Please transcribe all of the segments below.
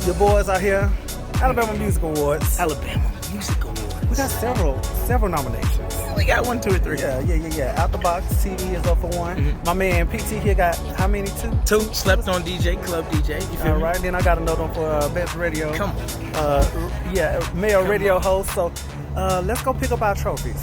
Your boys out here, Alabama Music Awards. Alabama Music Awards. We got several nominations. We got 1, 2, or 3. Yeah. Out the Box TV is up for one. My man PT here got how many? 2? 2. Slept on DJ, Club DJ. You feel All me? right, then I got another one for Best Radio. Come on. Male radio host. So let's go pick up our trophies.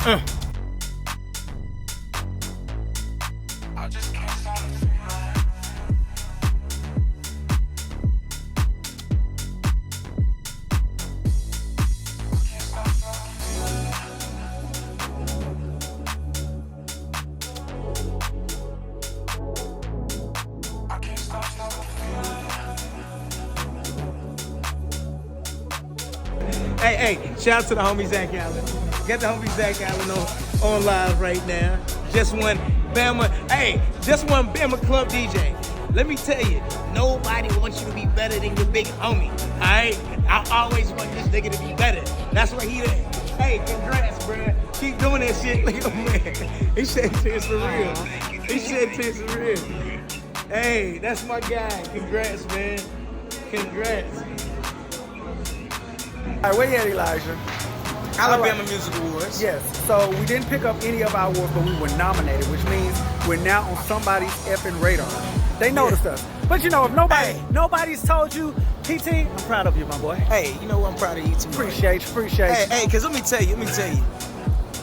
Hey, shout out to the homie Zach Allen. Got the homie Zach Allen on live right now. Just won Bama Club DJ. Let me tell you, nobody wants you to be better than your big homie, all right? I always want this nigga to be better. That's why he there. Hey, congrats, bro. Keep doing that shit. Look at him, man. He shed tears for real. He shed tears for real. Hey, that's my guy. Congrats, man. Congrats. All right, where you at, Elijah? Alabama Music Awards. Yes, so we didn't pick up any of our awards, but we were nominated, which means we're now on somebody's effing radar. They noticed us. But you know, if nobody's told you, PT, I'm proud of you, my boy. Hey, you know what? I'm proud of you too. Appreciate you. Hey, because let me tell you,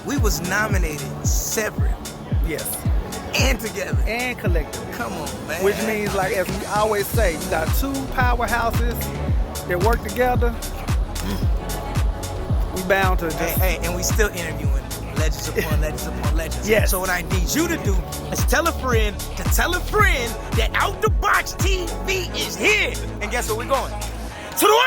we was nominated separate. Yes. And together. And collectively. Come on, man. Which means, like, as we always say, you got 2 powerhouses that work together. We bound to just... Hey, and we still interviewing legends upon legends upon legends. Yes. So what I need you to do is tell a friend that Out the Box TV is here. And guess where we're going? To the world!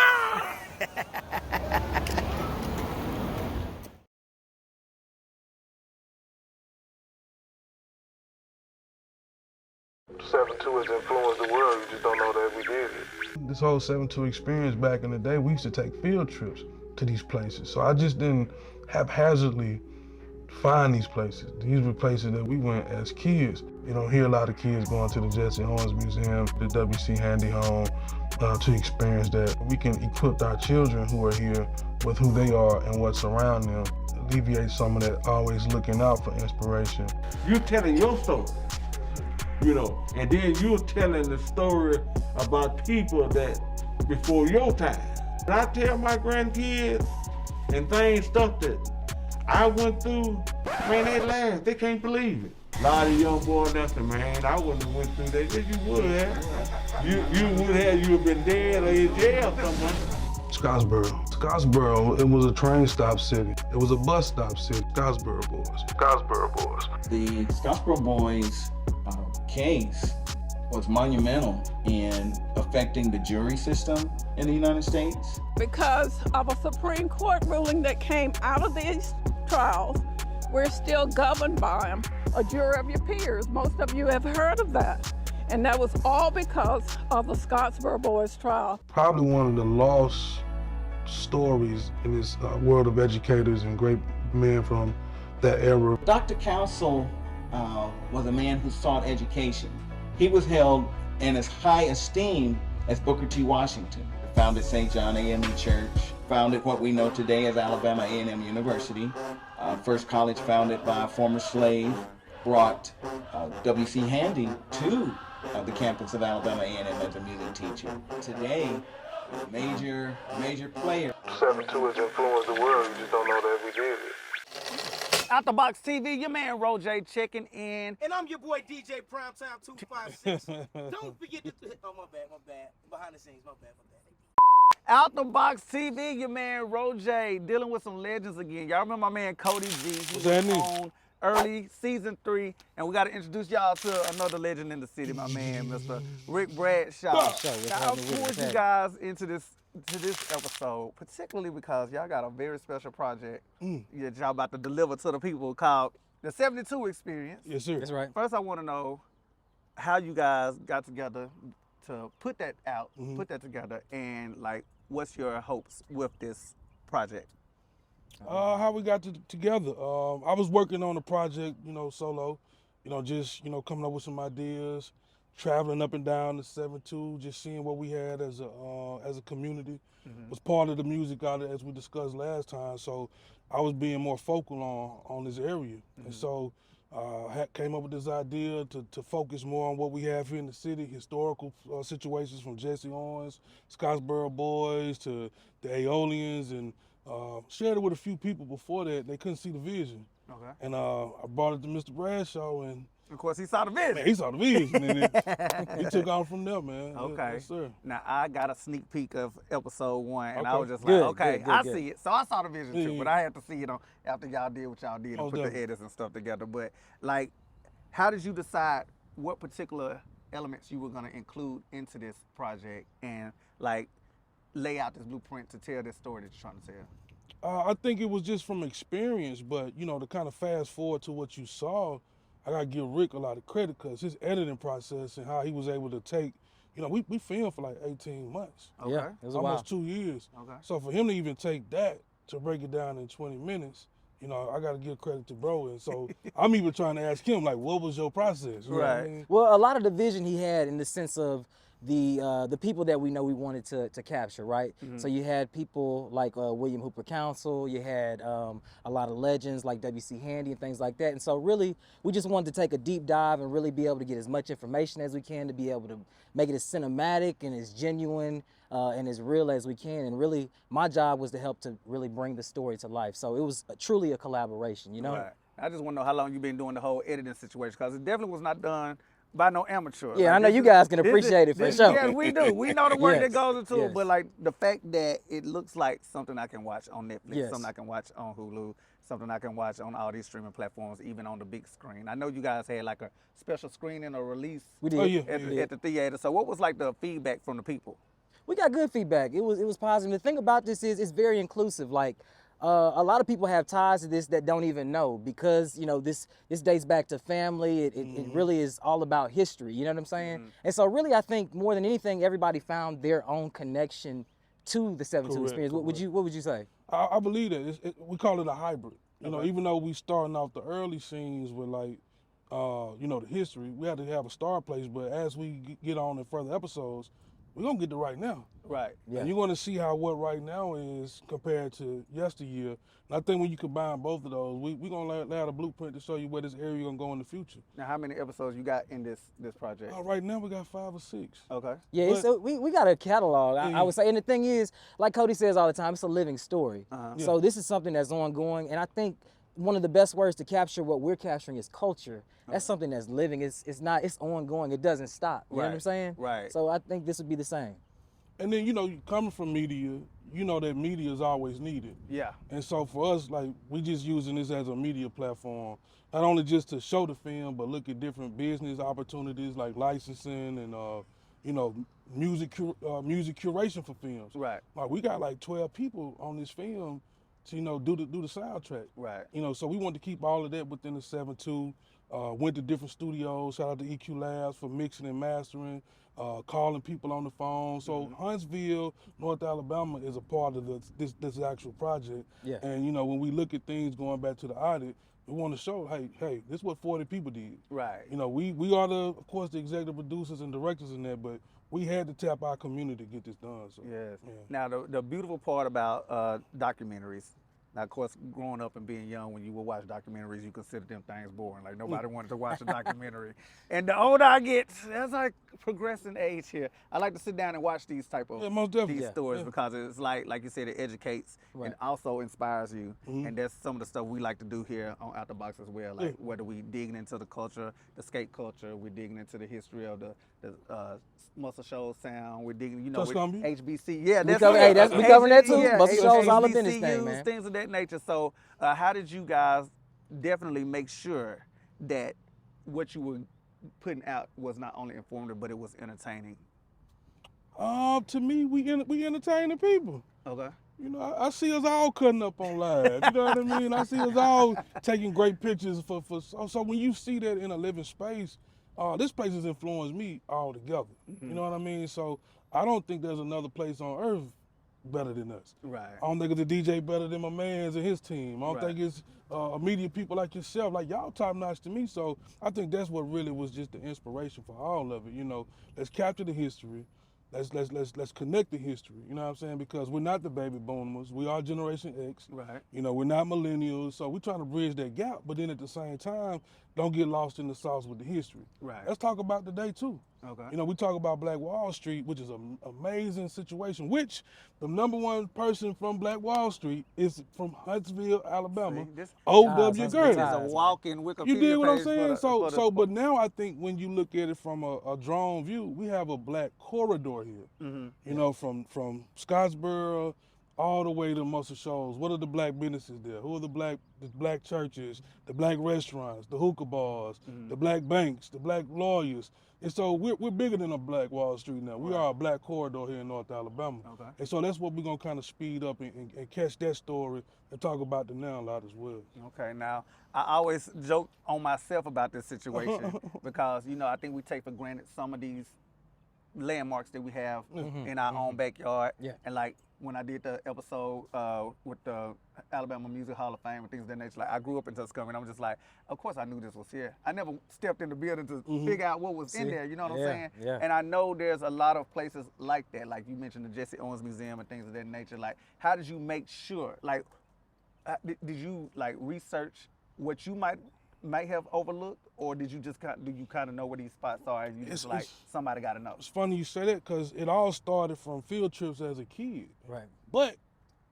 7-2 has influenced the world, you just don't know that we did it. This whole 7-2 experience back in the day, we used to take field trips to these places. So I just didn't haphazardly find these places. These were places that we went as kids. You don't hear a lot of kids going to the Jesse Owens Museum, the W.C. Handy Home, to experience that. We can equip our children who are here with who they are and what's around them, alleviate some of that always looking out for inspiration. You're telling your story, you know, and then you're telling the story about people that before your time. And I tell my grandkids and stuff that I went through, man, they laugh, they can't believe it. A lot of young boys, nothing, man, I wouldn't have went through that. Yes, you would have. You would have, you have been dead or in jail somewhere. Scottsboro, it was a train stop city. It was a bus stop city. Scottsboro boys. The Scottsboro boys case was monumental in affecting the jury system in the United States. Because of a Supreme Court ruling that came out of these trials, we're still governed by them, a jury of your peers. Most of you have heard of that. And that was all because of the Scottsboro boys trial. Probably one of the lost stories in this world of educators and great men from that era. Dr. Council was a man who sought education. He was held in as high esteem as Booker T. Washington. Founded St. John A.M.E. Church, founded what we know today as Alabama A&M University. First college founded by a former slave, brought W.C. Handy to the campus of Alabama A&M as a music teacher. Today, major player. 7-2 has influenced the world, you just don't know that we did it. Out the Box TV, your man Roj checking in. And I'm your boy DJ Primetime 256. Don't forget to... Oh, my bad. Behind the scenes, my bad. Out the Box TV, your man Roj dealing with some legends again. Y'all remember my man Codie G? He was on early season 3, and we got to introduce y'all to another legend in the city, my man, Mr. Rick Bradshaw. Now, I've pulled you guys into this episode, particularly because y'all got a very special project that y'all about to deliver to the people called the 72 Experience. Yes, sir. That's right. First, I want to know how you guys got together to put that out, put that together, and like, what's your hopes with this project? How we got together. I was working on a project, solo, just, coming up with some ideas, traveling up and down the 7-2, just seeing what we had as a community. Was part of the music out there, as we discussed last time. So I was being more focal on this area. And so came up with this idea to focus more on what we have here in the city, historical situations from Jesse Owens, Scottsboro Boys to the Aeolians, and shared it with a few people before that. They couldn't see the vision. Okay. And I brought it to Mr. Bradshaw, and Of course, he saw the vision. man, he saw the vision, and he took off from there, man. Okay. Yes, sir. Now, I got a sneak peek of episode 1, and I Okay. was just Good, like, okay, good, good, I good. see it. So I saw the vision too, Yeah. but I had to see it after y'all did what y'all did and Most put the definitely. edits and stuff together. But, like, how did you decide what particular elements you were going to include into this project and, like, lay out this blueprint to tell this story that you're trying to tell? I think it was just from experience, but to kind of fast forward to what you saw, I gotta give Rick a lot of credit because his editing process and how he was able to take, we filmed for like 18 months, Okay. Yeah, it was a almost while. 2 years. Okay. So for him to even take that to break it down in 20 minutes, I gotta give credit to bro. And so I'm even trying to ask him, like, what was your process? You know what I Right. mean? Well, a lot of the vision he had in the sense of the people that we know we wanted to capture, right? So you had people like William Hooper Council, you had a lot of legends like W.C. Handy and things like that. And so really, we just wanted to take a deep dive and really be able to get as much information as we can to be able to make it as cinematic and as genuine and as real as we can. And really, my job was to help to really bring the story to life. So it was truly a collaboration, Right. I just want to know how long you've been doing the whole editing situation, because it definitely was not done by no amateur. Yeah, Like, I know this you is- guys can this is- appreciate it for this- sure. Yeah, we do. We know the work that Yes, goes into yes. it, but like the fact that it looks like something I can watch on Netflix, Yes. something I can watch on Hulu, something I can watch on all these streaming platforms, even on the big screen. I know you guys had like a special screening or release We did. Oh, yeah. at the theater. So what was like the feedback from the people? We got good feedback. It was positive. The thing about this is it's very inclusive. Like a lot of people have ties to this that don't even know, because this dates back to family. It really is all about history. You know what I'm saying? And so really, I think more than anything, everybody found their own connection to the 7-2 Correct, experience. What would you say? I believe that. We call it a hybrid. Even though we starting off the early scenes with like, the history, we had to have a star place. But as we get on in further episodes, we're gonna get to right now. Right. Yeah. And you're gonna see how what right now is compared to yesteryear. And I think when you combine both of those, we're gonna lay out a blueprint to show you where this area gonna go in the future. Now, how many episodes you got in this project? Right now we got 5 or 6. Okay. Yeah, we got a catalog, I would say. And the thing is, like Codie says all the time, it's a living story. So this is something that's ongoing. And I think one of the best words to capture what we're capturing is culture. That's something that's living. It's ongoing. It doesn't stop. You know what I'm saying? Right. So I think this would be the same. And then, you coming from media, you know that media is always needed. Yeah. And so for us, like, we just using this as a media platform, not only just to show the film, but look at different business opportunities like licensing and, music curation for films. Right. Like, we got like 12 people on this film to, do the soundtrack. Right. So we wanted to keep all of that within the 7-2. Went to different studios. Shout out to EQ Labs for mixing and mastering, calling people on the phone. So Huntsville, North Alabama is a part of this actual project. Yeah. And when we look at things going back to the audit, we want to show, hey, this is what 40 people did. Right. We are of course, the executive producers and directors in that, but we had to tap our community to get this done. So, Yes. yeah. Now, the beautiful part about documentaries, now, of course, growing up and being young, when you would watch documentaries, you consider them things boring. Like, nobody wanted to watch a documentary. And the older I get, as I progress in age here, I like to sit down and watch these type of most definitely. these Yeah. stories Yeah. because it's like you said, it educates and also inspires you. And that's some of the stuff we like to do here on Out the Box as well. Like, whether we digging into the culture, the skate culture, we're digging into the history of the Muscle Shoals sound. We're digging, with Touchcombi? HBC. Yeah, We that's cover- it. hey, that's- we covering that too. Yeah, Muscle Shoals all up in this HBCUs, thing, man. Things of that nature. So, how did you guys definitely make sure that what you were putting out was not only informative, but it was entertaining? To me, we entertaining people. Okay. I see us all cutting up on live. You know what I mean? I see us all taking great pictures so when you see that in a living space, this place has influenced me altogether. You know what I mean? So I don't think there's another place on earth better than us. Right. I don't think it's a DJ better than my man's and his team. I don't Right. think it's media people like yourself. Like, y'all top notch to me. So I think that's what really was just the inspiration for all of it. You know, let's capture the history. Let's connect the history. You know what I'm saying? Because we're not the baby boomers. We are Generation X. Right. You know, we're not millennials. So we're trying to bridge that gap. But then at the same time, don't get lost in the sauce with the history. Right. Let's talk about today too. Okay. You know, we talk about Black Wall Street, which is an amazing situation, which the #1 person from Black Wall Street is from Huntsville, Alabama, See, this- O.W. This Gurney. This is a walk-in Wikipedia You dig what I'm page saying? for the- But now I think when you look at it from a drone view, we have a black corridor here. Mm-hmm. You know, from Scottsboro all the way to Muscle Shoals. What are the black businesses there? Who are the black churches, the black restaurants, the hookah bars, the black banks, the black lawyers? And so we're bigger than a Black Wall Street now. We are a black corridor here in North Alabama. Okay. And so that's what we're gonna kind of speed up and catch that story and talk about the now a lot as well. Okay, now I always joke on myself about this situation because, you know, I think we take for granted some of these landmarks that we have in our own backyard. Yeah. And like when I did the episode with the Alabama Music Hall of Fame and things of that nature, like I grew up in Tuskegee and I'm just like, of course I knew this was here. I never stepped in the building to figure out what was in there, you know what I'm saying? Yeah. And I know there's a lot of places like that, like you mentioned the Jesse Owens Museum and things of that nature. Like, how did you make sure, like, did you like research what you might have overlooked, or did you just do you kind of know where these spots are and you just like somebody got to know? It's funny you say that because it all started from field trips as a kid. Right. But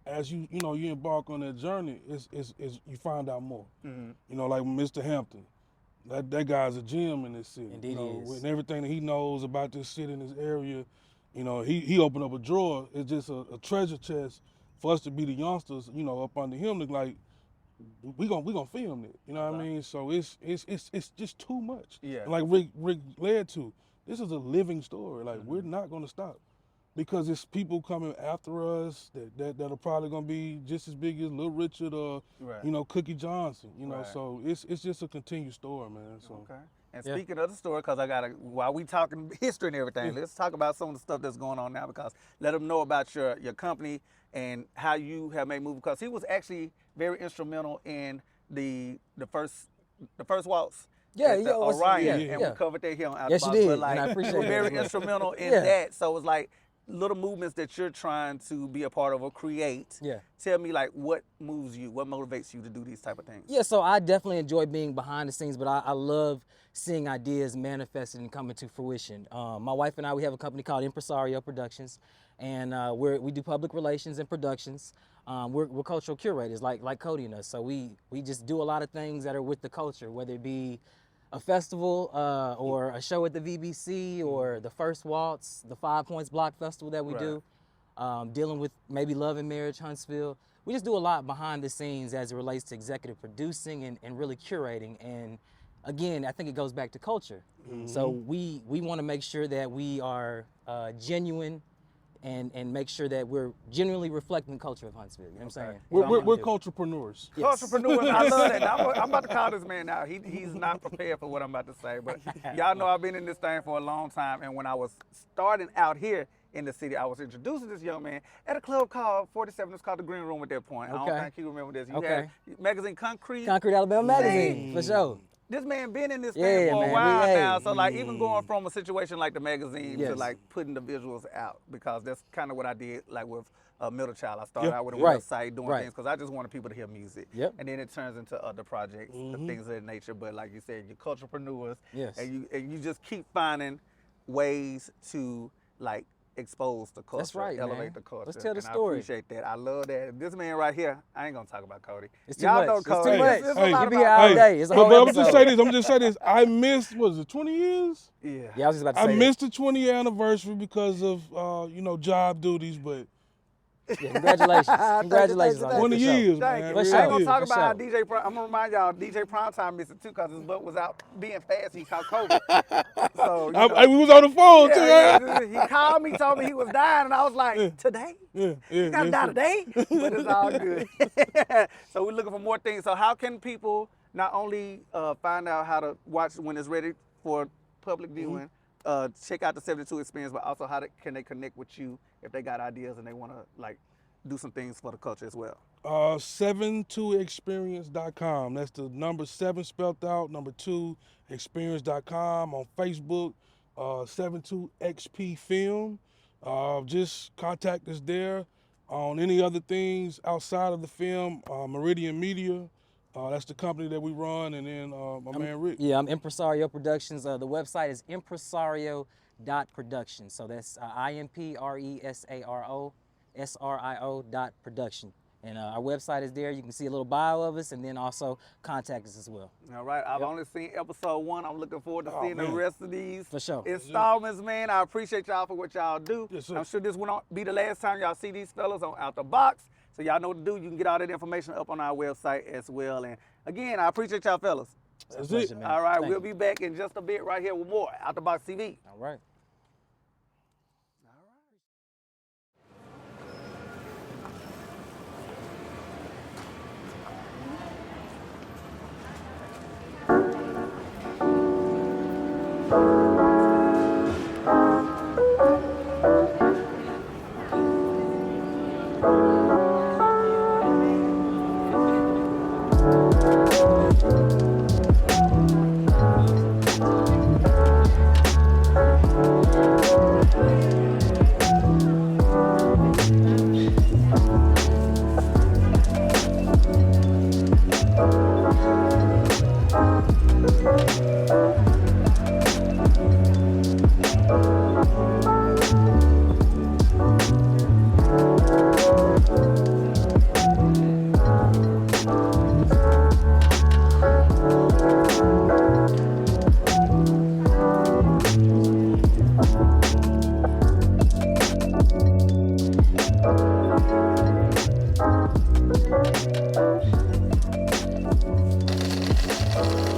as you embark on that journey, it's you find out more. You know, like Mr. Hampton, that guy's a gem in this city. Indeed you know, he is. And everything that he knows about this city and this area, you know, he opened up a drawer. It's just a treasure chest for us to be the youngsters, you know, up under him. Like we gonna film it. You know what I mean? So it's just too much. Yeah. And like Rick led to, this is a living story. Like we're not gonna stop. Because it's people coming after us that are probably gonna be just as big as Little Richard or you know, Cookie Johnson. You know, Right. so it's just a continued story, man. So Okay. And speaking of the story, because while we talking history and everything, let's talk about some of the stuff that's going on now. Because let them know about your company and how you have made movies. Because he was actually very instrumental in the first waltz. Yeah, at the Orion, yeah. and we covered that here on Out Yes, the you Box. did, But like, and I appreciate you were very that. instrumental in Yeah. that. So it's like little movements that you're trying to be a part of or create. Yeah. Tell me, like, what moves you, what motivates you to do these type of things? Yeah, so I definitely enjoy being behind the scenes, but I love seeing ideas manifested and coming to fruition. My wife and I, we have a company called Impresario Productions, and we do public relations and productions. We're cultural curators, like Codie and us. So we just do a lot of things that are with the culture, whether it be a festival or a show at the VBC or the First Waltz, the 5 Points Block Festival that we do, dealing with maybe Love and Marriage, Huntsville. We just do a lot behind the scenes as it relates to executive producing and really curating. And again, I think it goes back to culture. So we want to make sure that we are genuine and make sure that we're genuinely reflecting the culture of Huntsville. You know what I'm saying? we're culturepreneurs. Yes. Entrepreneurs, I love that. I'm about to call this man out. He's not prepared for what I'm about to say, but y'all know I've been in this thing for a long time, and when I was starting out here in the city, I was introduced to this young man at a club called 47. It's called the Green Room at that point. I Okay. don't think you remember this. You Okay. had magazine Concrete. Concrete Alabama Magazine, for sure. This man been in this Yeah, thing for man. a while Hey. now. So like even going from a situation like the magazine to Yes. like putting the visuals out, because that's kind of what I did like with Middle Child. I started Yeah. out with a Right. website doing Right. things because I just wanted people to hear music. Yep. And then it turns into other projects, things of that nature. But like you said, you're culturepreneurs. Yes. And you just keep finding ways to like expose the culture, That's right, elevate man. the culture. Let's tell the and story. I appreciate that. I love that. This man right here, I ain't gonna talk about Codie. It's too Y'all much. know It's Codie. too much. It's a Hey, lot you be about here all Codie. day. It's a But whole I'm just episode. say this. I missed, was it 20 years? Yeah. Yeah, I was just about to I say missed the 20th anniversary because of job duties, but that. Yeah, congratulations. Congratulations on that. 20 for sure. years, Thank man. you. For I ain't sure. gonna talk For about how sure. DJ Prime. I'm gonna remind y'all, DJ Primetime missed it too because his butt was out being fast. He caught COVID. So you know, We was on the phone too. yeah, he called me, told me he was dying, and I was like, today? Yeah, You gotta die today? But it's all good. So we're looking for more things. So how can people not only find out how to watch when it's ready for public viewing, check out the 72 experience, but also can they connect with you if they got ideas and they want to like do some things for the culture as well? 72experience.com. That's the number 7 spelled out, number 2 experience.com. On Facebook, 72XP Film. Just contact us there. On any other things outside of the film, Meridian Media. That's the company that we run, and then my man Rick. Yeah, I'm Impresario Productions. The website is impresario.production. So that's IMPRESAROSRIO.production. And our website is there. You can see a little bio of us and then also contact us as well. All right, I've only seen episode 1. I'm looking forward to seeing the rest of these For sure. installments, man. I appreciate y'all for what y'all do. Yes, sir. I'm sure this won't be the last time y'all see these fellas on Out the Box. So y'all know what to do. You can get all that information up on our website as well. And again, I appreciate y'all fellas. That's Pleasure, it. man. All right, Thank we'll you. be back in just a bit right here with more Out the Box TV. All right.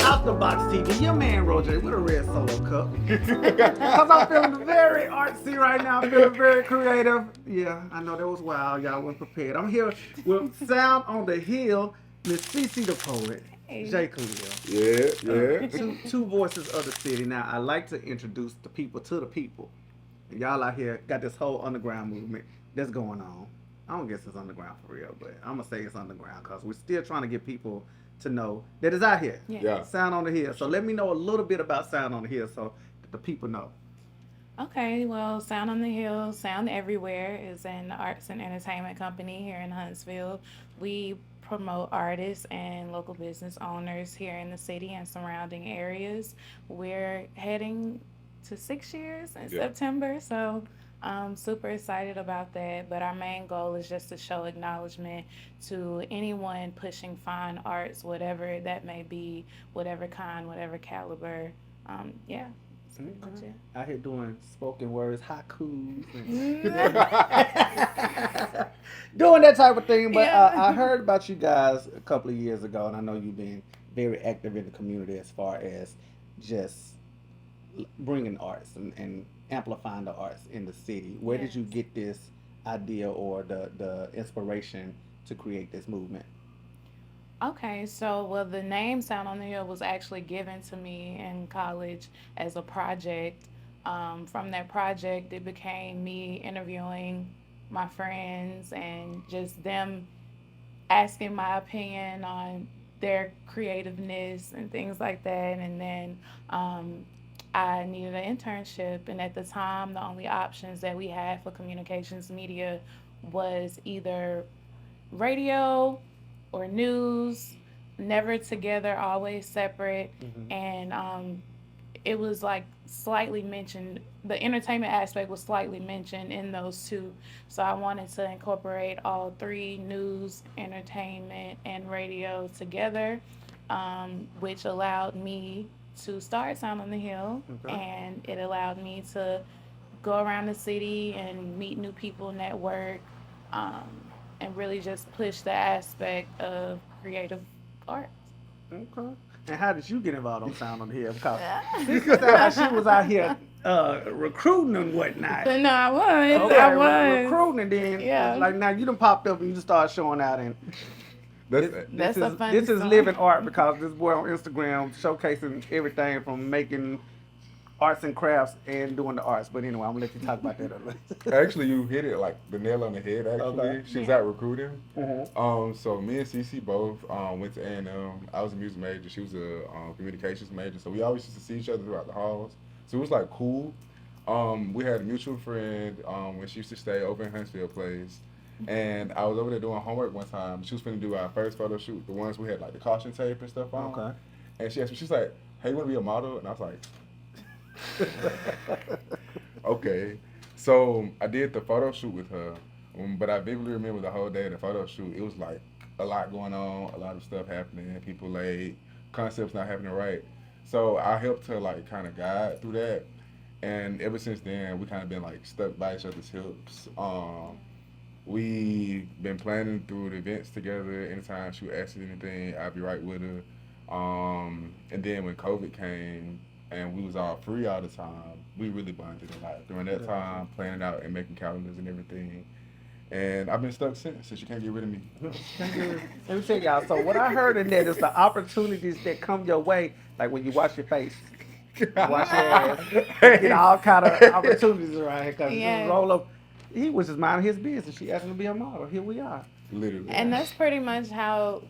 Out the Box TV, your man Roger with a red solo cup. Because I'm feeling very artsy right now, I'm feeling very creative. Yeah, I know that was wild, y'all weren't prepared. I'm here with Sound on the Hill, Miss CC the Poet, J. Khali'l. Yeah. Two voices of the city. Now, I like to introduce the people to the people. And y'all out here got this whole underground movement that's going on. I don't guess it's underground for real, but I'm going to say it's underground because we're still trying to get people to know that it's out here. Yeah. Sound on the Hill. So let me know a little bit about Sound on the Hill so that the people know. Okay, well, Sound on the Hill, Sound Everywhere is an arts and entertainment company here in Huntsville. We promote artists and local business owners here in the city and surrounding areas. We're heading to 6 years in September, so I'm super excited about that. But our main goal is just to show acknowledgement to anyone pushing fine arts, whatever that may be, whatever kind, whatever caliber. Yeah. That's pretty much it. Out here doing spoken words, haikus, and doing that type of thing. But I heard about you guys a couple of years ago, and I know you've been very active in the community as far as just bringing arts and amplifying the arts in the city. Where did you get this idea or the inspiration to create this movement? Okay, so well, the name Sound on the Hill was actually given to me in college as a project. From that project, it became me interviewing my friends and just them asking my opinion on their creativeness and things like that. And then I needed an internship, and at the time, the only options that we had for communications media was either radio or news, never together, always separate. And it was like slightly mentioned, the entertainment aspect was slightly mentioned in those two. So I wanted to incorporate all three, news, entertainment, and radio together, which allowed me to start Sound on the Hill. And it allowed me to go around the city and meet new people, network, and really just push the aspect of creative arts. Okay. And how did you get involved on Sound on the Hill? Because she said like she was out here recruiting and whatnot. No, I was. Okay, I was. recruiting, and then like now you done popped up and you just started showing out, and That's a funny this is story. living art because this boy on Instagram showcasing everything from making arts and crafts and doing the arts. But anyway, I'm gonna let you talk about that a little. Actually, you hit it like the nail on the head. Actually, Okay. she was out recruiting. Mhm. So me and Cece both went to A&M. I was a music major. She was a communications major. So we always used to see each other throughout the halls. So it was like cool. We had a mutual friend when she used to stay over in Huntsville Place. And I was over there doing homework one time. She was finna do our first photo shoot, the ones we had like the caution tape and stuff on. Okay. And she asked me, she's like, "Hey, you wanna be a model?" And I was like, okay. So I did the photo shoot with her, but I vividly remember the whole day of the photo shoot. It was like a lot going on, a lot of stuff happening, people late, concepts not happening right. So I helped her like kind of guide through that. And ever since then, we kind of been like stuck by each other's hips. We been planning through the events together. Anytime she would ask us anything, I'd be right with her. And then when COVID came and we was all free all the time, we really bonded a lot during that time, planning out and making calendars and everything. And I've been stuck since, so she can't get rid of me. Let me tell y'all. So what I heard in that is the opportunities that come your way, like when you wash your face, wash your ass, you get all kind of opportunities around here. Cause you just roll up. He was just minding his business. She asked him to be a model. Here we are. Literally. And that's pretty much how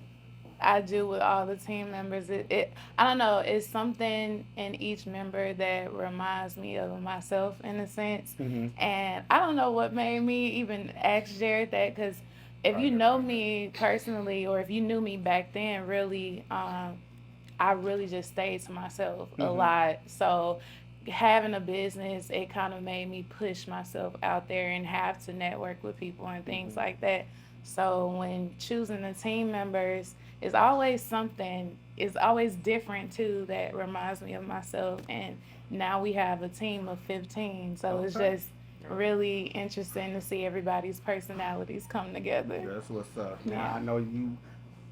I do with all the team members. I don't know, it's something in each member that reminds me of myself in a sense. And I don't know what made me even ask Jared that, because if you know me personally, or if you knew me back then, really, I really just stayed to myself a lot. So having a business, it kind of made me push myself out there and have to network with people and things like that. So when choosing the team members, it's always something, it's always different too, that reminds me of myself. And now we have a team of 15. So it's just really interesting to see everybody's personalities come together. That's what's up. Now I know you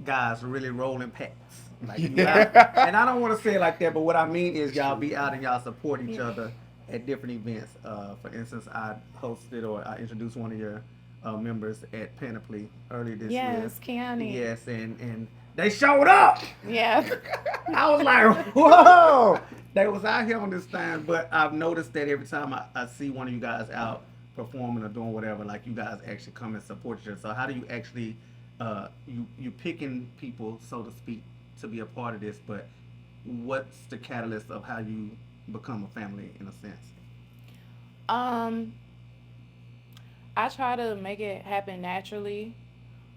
guys really rolling packs. Like you out, and I don't want to say it like that, but what I mean is y'all be out and y'all support each other at different events. For instance, I hosted or I introduced one of your members at Panoply early this year. Yes, Keanu. Yes, and they showed up. Yeah. I was like, whoa! They was out here on this thing, but I've noticed that every time I see one of you guys out performing or doing whatever, like you guys actually come and support each other. So how do you actually, you picking people, so to speak, to be a part of this, but what's the catalyst of how you become a family in a sense? I try to make it happen naturally.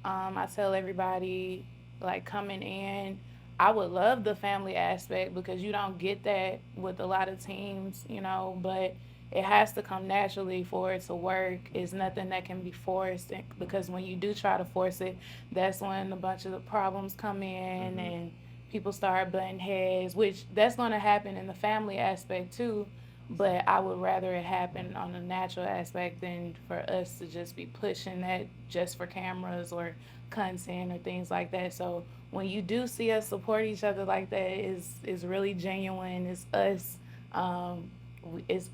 I tell everybody, like, coming in, I would love the family aspect because you don't get that with a lot of teams, you know, but it has to come naturally for it to work. It's nothing that can be forced, because when you do try to force it, that's when a bunch of the problems come in and people start butting heads, which that's going to happen in the family aspect too. But I would rather it happen on a natural aspect than for us to just be pushing that just for cameras or content or things like that. So when you do see us support each other like that, it's really genuine. It's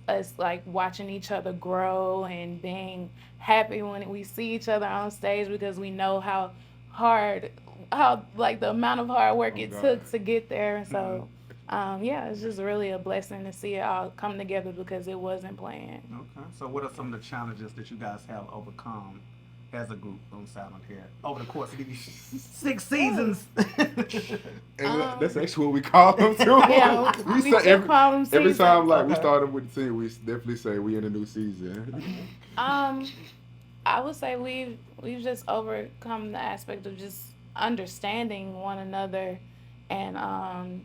us like watching each other grow and being happy when we see each other on stage, because we know how like the amount of hard work it took to get there. And so it's just really a blessing to see it all come together because it wasn't planned. Okay. So what are some of the challenges that you guys have overcome as a group on Silent Hair over the course of these 6 seasons? And that's actually what we call them too. Yeah, we say still call them every seasons. time like we started with the team, we definitely say we in a new season. I would say we've just overcome the aspect of just understanding one another and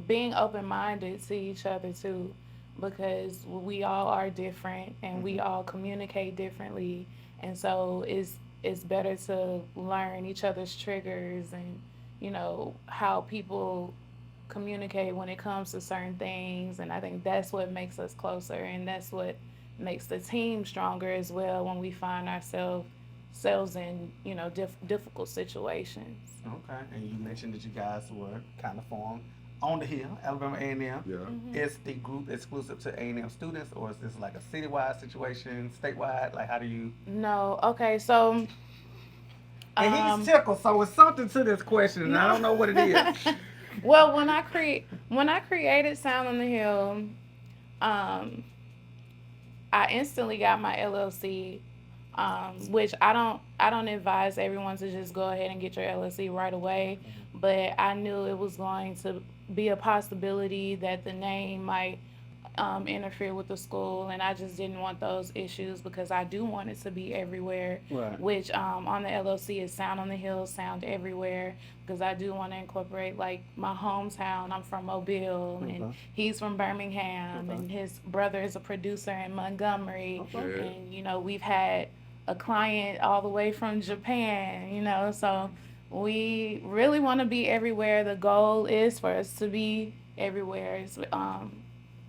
being open-minded to each other too, because we all are different and we all communicate differently, and so it's better to learn each other's triggers and, you know, how people communicate when it comes to certain things. And I think that's what makes us closer, and that's what makes the team stronger as well when we find ourselves in, you know, difficult situations. Okay. And you mentioned that you guys were kind of formed on the Hill, Alabama A&M. Yeah. Is the group exclusive to A&M students, or is this like a citywide situation, statewide? Like, how do you? No. Okay. So. And he's tickled, so it's something to this question, and I don't know what it is. Well, when I When I created Sound on the Hill, I instantly got my LLC, which I don't advise everyone to just go ahead and get your LLC right away. But I knew it was going to be a possibility that the name might interfere with the school, and I just didn't want those issues because I do want it to be everywhere. Right. Which on the LLC is Sound on the Hill, Sound Everywhere, because I do want to incorporate like my hometown. I'm from Mobile, and he's from Birmingham, and his brother is a producer in Montgomery, and you know we've had a client all the way from Japan, you know, so we really want to be everywhere. The goal is for us to be everywhere.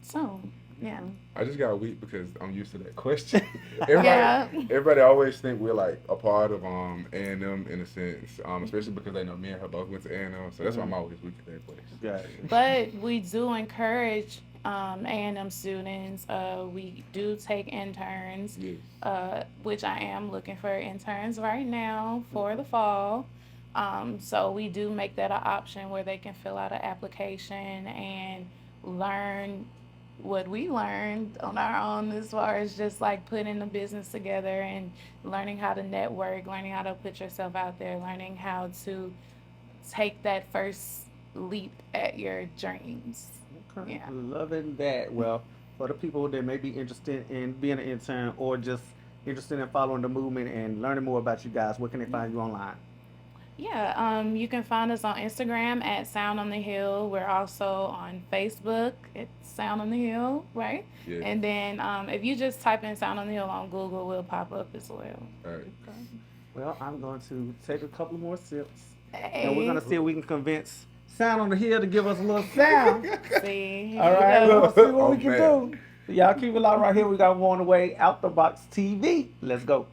So, yeah. I just got weak because I'm used to that question. Everybody always think we're like a part of A&M in a sense, especially because they know me and her both went to A&M, so that's why I'm always weak at that place. Gotcha. But we do encourage A&M students. We do take interns, which I am looking for interns right now for the fall. So we do make that an option where they can fill out an application and learn what we learned on our own as far as just like putting the business together and learning how to network, learning how to put yourself out there, learning how to take that first leap at your dreams. Okay. Yeah. Loving that. Well, for the people that may be interested in being an intern or just interested in following the movement and learning more about you guys, where can they find you online? Yeah, you can find us on Instagram at Sound on the Hill. We're also on Facebook at Sound on the Hill, right? Yeah. And then if you just type in Sound on the Hill on Google, we'll pop up as well. All right. Okay. Well, I'm going to take a couple more sips. Hey. And we're going to see if we can convince Sound on the Hill to give us a little sound. See? All right, we'll see what we can man. do. So y'all keep it locked right here. We got one away, Out the Box TV. Let's go.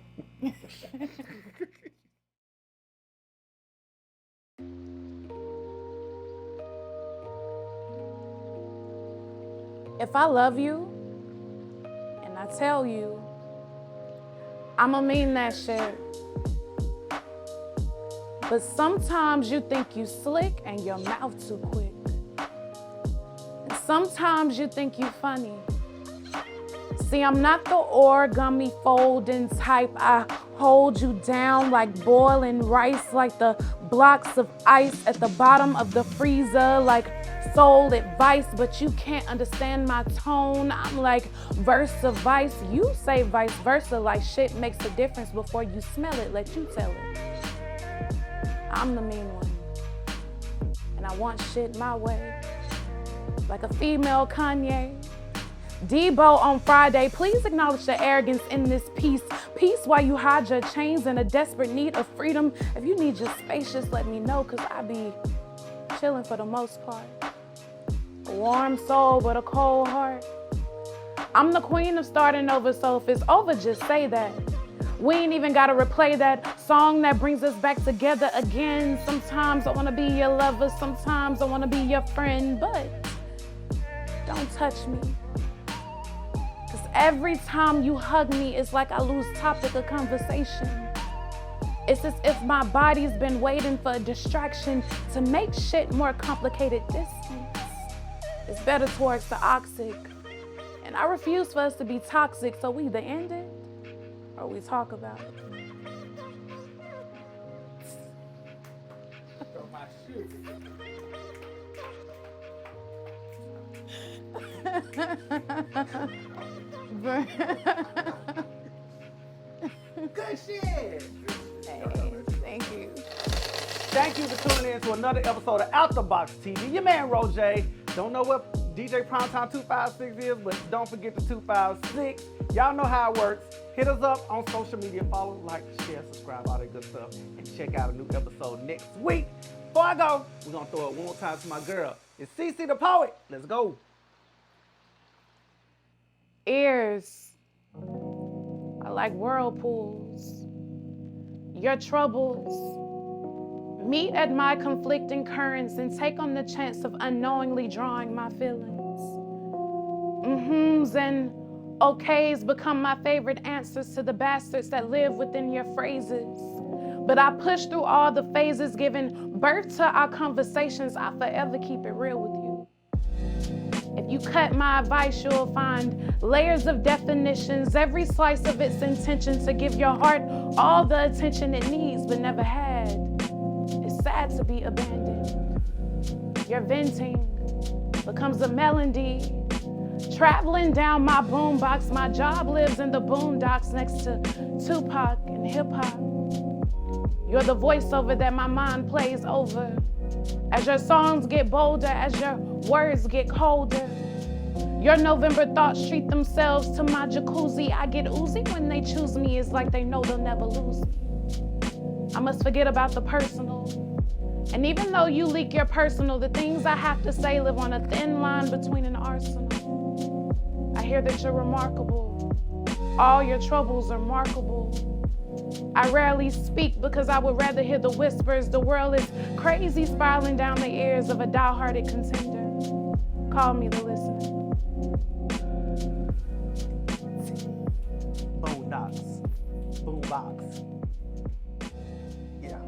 If I love you and I tell you, I'ma mean that shit. But sometimes you think you slick and your mouth too quick. And sometimes you think you funny. See, I'm not the origami folding type. I hold you down like boiling rice, like the blocks of ice at the bottom of the freezer, like soul advice, but you can't understand my tone. I'm like versa vice. You say vice versa, like shit makes a difference before you smell it. Let you tell it. I'm the mean one, and I want shit my way, like a female Kanye. Debo on Friday, please acknowledge the arrogance in this piece. Peace while you hide your chains in a desperate need of freedom. If you need your space, just let me know, cause I be chilling for the most part. A warm soul, but a cold heart. I'm the queen of starting over, so if it's over, just say that. We ain't even gotta replay that song that brings us back together again. Sometimes I wanna be your lover, sometimes I wanna be your friend, but don't touch me. Cause every time you hug me, it's like I lose topic of conversation. It's as if my body's been waiting for a distraction to make shit more complicated distance. It's better towards the oxic. And I refuse for us to be toxic, so we either end it or we talk about it. Good shit. Hey, thank you. Thank you for tuning in to another episode of Out the Box TV. Your man, Roger. Don't know what DJ Primetime 256 is, but don't forget the 256. Y'all know how it works. Hit us up on social media. Follow, like, share, subscribe, all that good stuff. And check out a new episode next week. Before I go, we're going to throw it one more time to my girl. It's CC the Poet. Let's go. Ears are like whirlpools. Your troubles meet at my conflicting currents and take on the chance of unknowingly drawing my feelings. Mm-hms and okays become my favorite answers to the bastards that live within your phrases. But I push through all the phases, giving birth to our conversations. I forever keep it real with you. If you cut my advice, you'll find layers of definitions, every slice of its intention to give your heart all the attention it needs but never had. It's sad to be abandoned. Your venting becomes a melody. Traveling down my boombox, my job lives in the boondocks next to Tupac and hip hop. You're the voiceover that my mind plays over. As your songs get bolder, as your words get colder. Your November thoughts treat themselves to my jacuzzi. I get oozy when they choose me. It's like they know they'll never lose me. I must forget about the personal. And even though you leak your personal, the things I have to say live on a thin line between an arsenal. I hear that you're remarkable. All your troubles are markable. I rarely speak because I would rather hear the whispers. The world is crazy, spiraling down the ears of a die-hearted contender. Call me the listener. Boondocks. Boombox. Yeah.